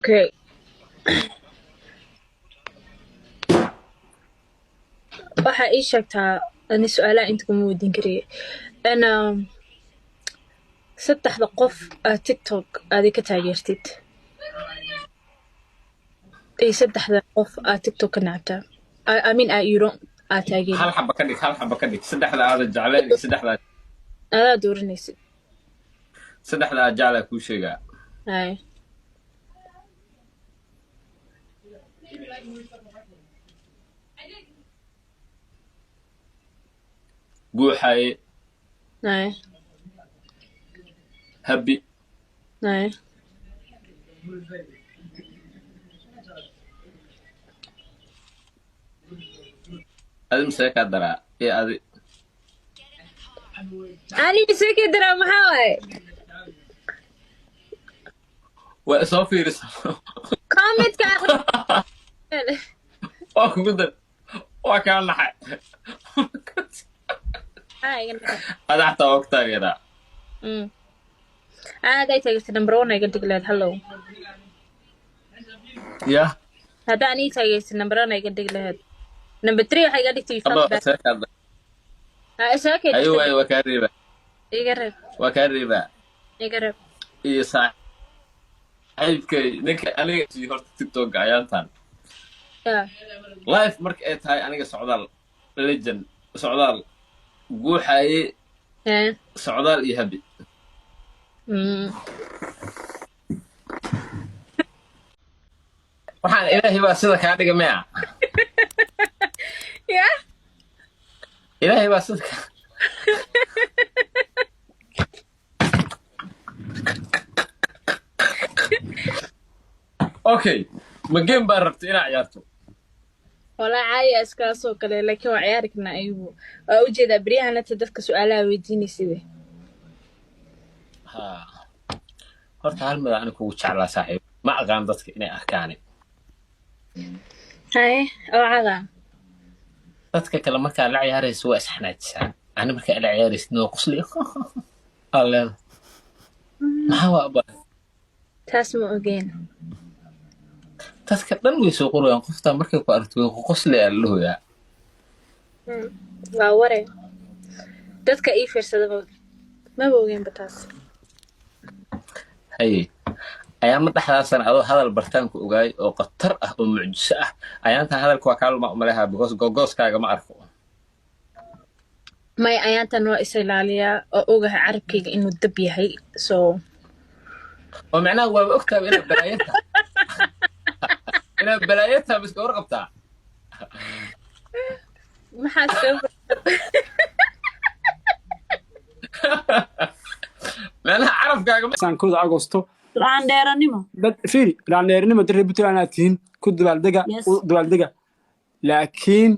اوكي. waxa ii sheegtaa ani su-aalaha inta kuma weydiin kariye ana saddexda qof aad tiktok aadi ka taageertid iyo saddexda qof aad tiktok ka nacabtaa I mean you don't aad taageerin hal xaba ka dhig saddexda aad jecleen iyo saddexda adaa dooranaysid aad jeclaa kuu sheegaa hay guuxaye hay habi hay adi misee kaa daraa iyo adi ani isakii daraa maxaa waaye waa isoo fiirisa commentka waa kugu dar waa kaa naxay ada xataa waa ku taageeraa aaday taageertid number one iga dhig lahayd hallow ya haddaan ii taageertid number one iga dhig lahayd number three waxaa iga dhigtay ayo waayo waa kaa reebaa iga reeb waa kaa reebaa iga reeb iyo saaxiibkay ninka aniga sii horta tiktok ayaantan life marka ay tahay aniga socdaal legend socdaal guuxaye socdaal iyo habi waxaan ilaahay baa sida kaa dhiga maya ya ilaahay baa sida okay ma game baa rabta inaa ciyaarto walaa caaya iskaasoo kale laakiin waa ciyaari karnaa ayugu waa ujeedaa beryahanata dadka su-aalaha weydiinayside ha horta hal mid ani kugu jeclaa saaxiib ma aqaan dadka inay arkaani haye oo cadaa dadka kale markaa la ciyaarayso waa isxanaajisaa ani markaa la ciyaaraysid noo qusli alleeda maxaa waa aba taas ma ogeen dadka dhan way soo qorayaan qoftaa markay ku aragto way ku qosli aa la hooyaa waa ware dadka ii fiirsadaba maba ogeenba taas haye ayaama dhexdaasana adoo hadal bartaanku ogaay oo khatar ah oo mucjiso ah ayaantan hadalka waa kaalma umalehaa because gogooskaaga ma arko may ayaantan waa is ilaaliyaa oo ogahay carabkayga inuu dab yahay so oo macnaha waaba ogtaaba inaad balaayata biska warqabtaa maxaa soo macnaha carabkaaga sankooda agosto laandheeranimo dad fiiri laandheeranimo dadka Puntland aad tihiin ku dabaaldega laakiin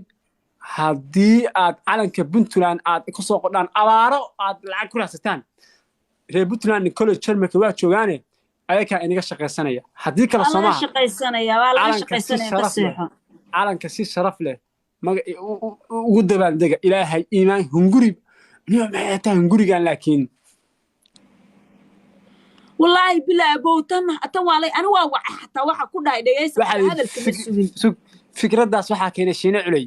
haddii aad calanka Puntland aad ku soo qodaan abaaro aad lacag ku raadsataan reer Puntland college Charmaka waa joogaane ayaga inaga shaqaysanaya haddii kala Soomaaliya shaqaysanaya waa la shaqaysanaya fasaxo calanka si sharaf leh ugu dabaaldega ilaahay iimaan hunguri niyo maxay tahay hungurigan laakiin والله بلا بوتن حتى والله أنا واقع حتى واحد كلها يديس هذا الكلام fikraddaas waxaa keenay shiine culay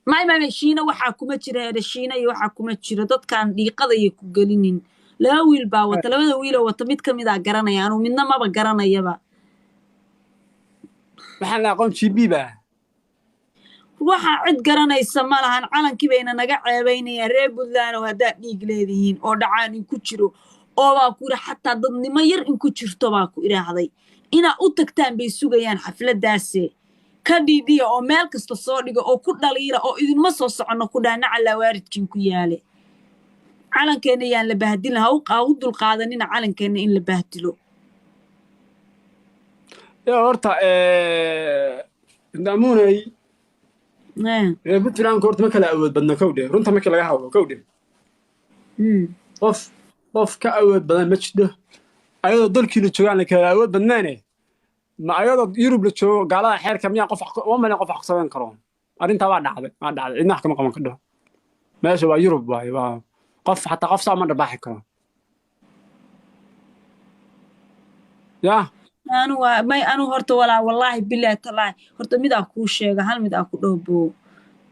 ما شينا waxa kuma jira hada shiina iyo waxa kuma jira dadkan dhiiqadaya ku galinin laba wiil baa wata labada wiil oo wata mid kamid ah garanaya anu midna maba garanayaba waxaan la aqoon GB ba waxa cid garanaysa ma lahan calankii bayna naga ceebaynayaan reer Puntland oo hada dhiig leedihiin oo dhacaan ku jiro oo waa ku xataa dadnimo yar in ku jirto baa ku iraahday ina u tagtaan bay sugayaan xafladaas ka dhiidiya oo meel kasta soo dhigo oo ku dhaliila oo idinma soo socono ku dhaana cala waaridkiin ku yaale calankeena yaan la bahdilin ha u dul qaadanina calankeena in la bahdilo horta ndamunay Puntland horta ma kala awood badna kowdhe runta markii laga hadlo kowdhe qof ka awood badan ma jiro ayadoo dalkiina joogaan la kala awood badnaane ma ayadoo Yurub la joogo gaalada xeerka miyaa qof aqsaban karo arrinta waa dhacday cidna kama qaban karo meesha waa Yurub waaye waa qof xataa qof saama dhabaxi karo ya أنا هرت ولا والله بالله طلع هرت ميدا كو شيء هل ميدا كو دوبو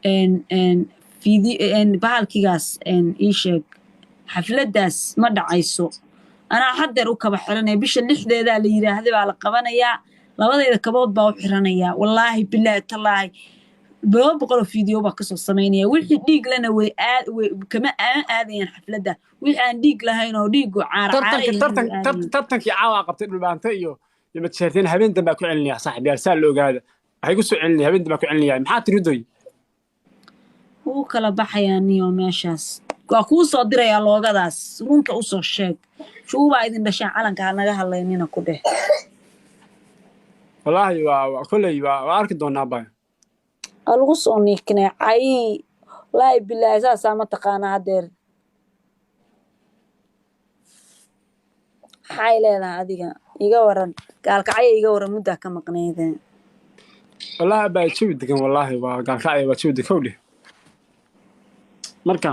إن في دي إن بهالكياس إن إيشك حفلة داس ما دعيسو أنا أحضر وكب حرنا بيش اللحظة ذا اللي يراه على قبنا يا لو هذا كبود باو حرنا يا والله بالله طلع بقول فيديو بقصة الصمينية وحي ديق لنا وكما آذين حفلة ده وحي عن ديق لهينا وديق وعار tartankii caawa qabtay dhulbaanta iyo madshaarteen habeen dambe ku celinaya saaxiib yaal saa la ogaada waxay ku soo celinaya habeen dambe ku celinaya maxaa tiridoy wuu kala baxayaa niyo meeshaas waa kuu soo dirayaa loogadaas runta u soo sheeg shuubaa idin dhashaan calanka ha naga hadlaynina ku dheh wallaahi waa kolley waa arki doonaa baa waa lagu soo niikinay cayi wallaahi bilaahi saasaa ma taqaanaa hadeer maxay leedahay adiga iga waran gaalkacyo iga waran muddaa ka maqnaydeen wallaahi baa jawi degan wallaahi waa gaalkacyo waa jawi degan dheh marka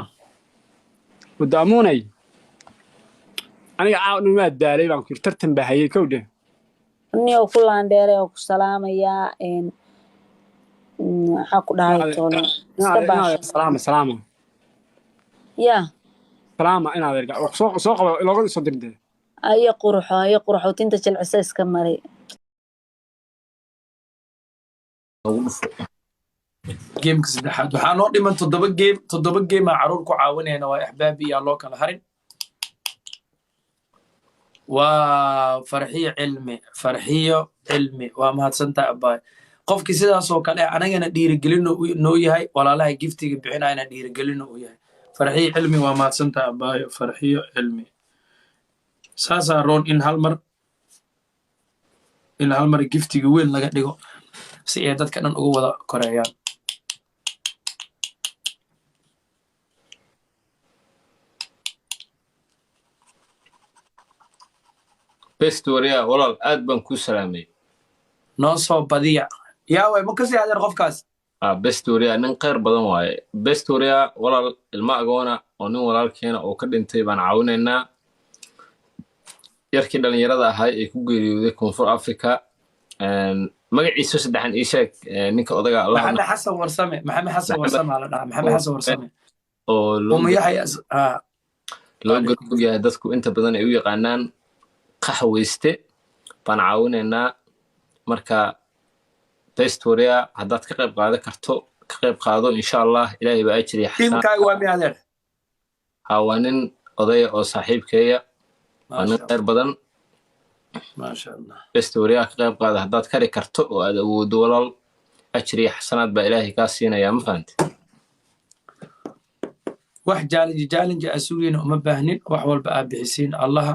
wadaamuunay aniga caawa maa daalay baan ku tartan baa hayay kow dheh niyo ku laandheere oo ku salaamayaa maxaa ku dhahay toona salaama yaa salaama inaad erga soo qabo loogada soo dirde ayo quruxo tinta jilcisa iska maray جيمك سدحات waxaa noo dhiman 7 game caruur ku caawinayna waa ahbaabi iyo loo kala harin waa farxiyo cilmi waa mahadsantaa abay qofkii sidaas oo kale anagana dhiirigelin noo yahay walaalaha giftiga bixinayna dhiirigelin oo yahay farxiyo cilmi waa mahadsantaa abay farxiyo cilmi saasa roon in hal mar giftiga weyn laga dhigo si ay dadka dhan ugu wada koreeyaan bestoria walaal aad baan ku salaamay noo soo badiya yaa way ma ka sii adeer qofkaas bestoria nin khayr badan waaye bestoria walaal ilma agoona oo nin walaalkeena oo ka dhintay baan caawinaynaa yarkii dhalinyarada ahay ee ku geeriyooday koonfur africa magaciisa saddexan ii sheeg ninka odaga allah maxamed xasan warsame la dhahaa maxamed xasan warsame oo loo gargog yahay dadku inta badan ay u yaqaanaan qaxweyste baan caawinaynaa marka bestoria haddaad ka qayb qaadan karto ka qayb qaado insha allah ilaahay baa ajri tiimkaaga waa miyadeer waa nin odaya oo saaxiibkeeya waa nin khayr badan maasha allah bestoria ka qayb qaada haddaad kari karto oo aad awoodo walaal ajri xasanaad baa ilaahay kaa siinayaa ma fahanti wax challenge asuugina uma baahnin wax walba aad bixisiin allaha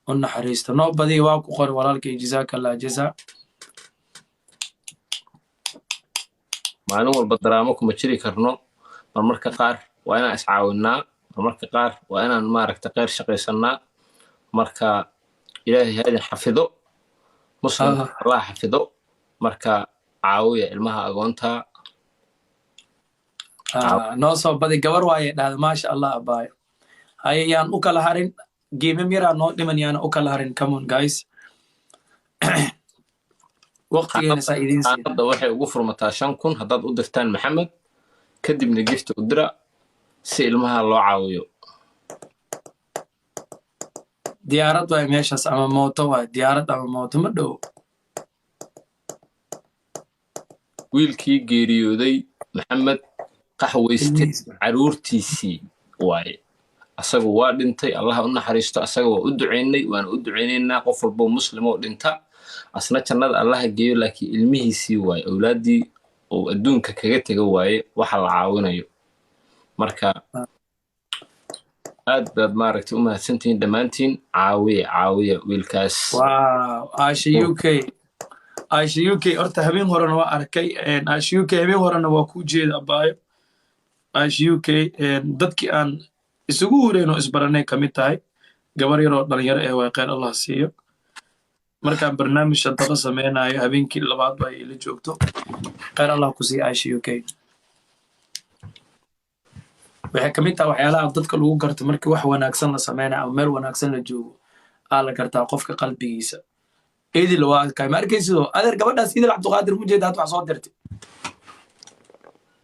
u naxariista noo badiya waa ku qori walaalkay jazaakallah jazaa maalin walba daraamo kuma jiri karno marmarka qaar waa inaan iscaawinnaa marmarka qaar waa inaan maaragta khayr shaqaysannaa marka ilaahay haadin xafido muslim allah xafido marka caawiya ilmaha agoonta noo soo badi gabar waaye dhahda maasha allah abaayo haye yaan u kala harin geemam yaraa noo dhiman yaana u kala harin come on guys waqtigeena saa idiin hadda waxay ugu furmataa 5,000 haddaad u dirtaan maxamed kadibna gifta u dira si ilmaha loo caawiyo diyaarad waay meeshaas ama mooto waay diyaarad ama mooto ma dhow wiilkii geeriyooday maxamed qaxweyste caruurtiisii waaye asagu waa dhintay allah u naxariisto asaga waa u duceynay waana u duceynaynaa qof walbo muslim oo dhinta asna jannada allah geeyo laakiin ilmihiisii waaye awlaadii oo adduunka kaga taga waaye waxa la caawinayo marka aad baad maaragtay u mahadsantihiin dhammaantiin caawiya wiilkaas wow Aisha UK horta habeen horena waa arkay Aisha UK habeen horena waa ku jeeda abaayo Aisha UK dadkii aan isugu horeyno isbaranay kamid tahay gabar yaroo dhalinyaro way khayr allah siiyo markaan barnaamij shaqo sameynayo habeenkii labaad bay ila joogto khayr allah ku siiyo Aisha UK waxay kamid tahay waxyaalaha dadka lagu garto markii wax wanaagsan la sameynayo ama meel wanaagsan la joogo la gartaa qofka qalbigiisa idil waa kay ma arkaysido adeer gabadhaas idil cabdiqaadir mu jeedaa wax soo dirtay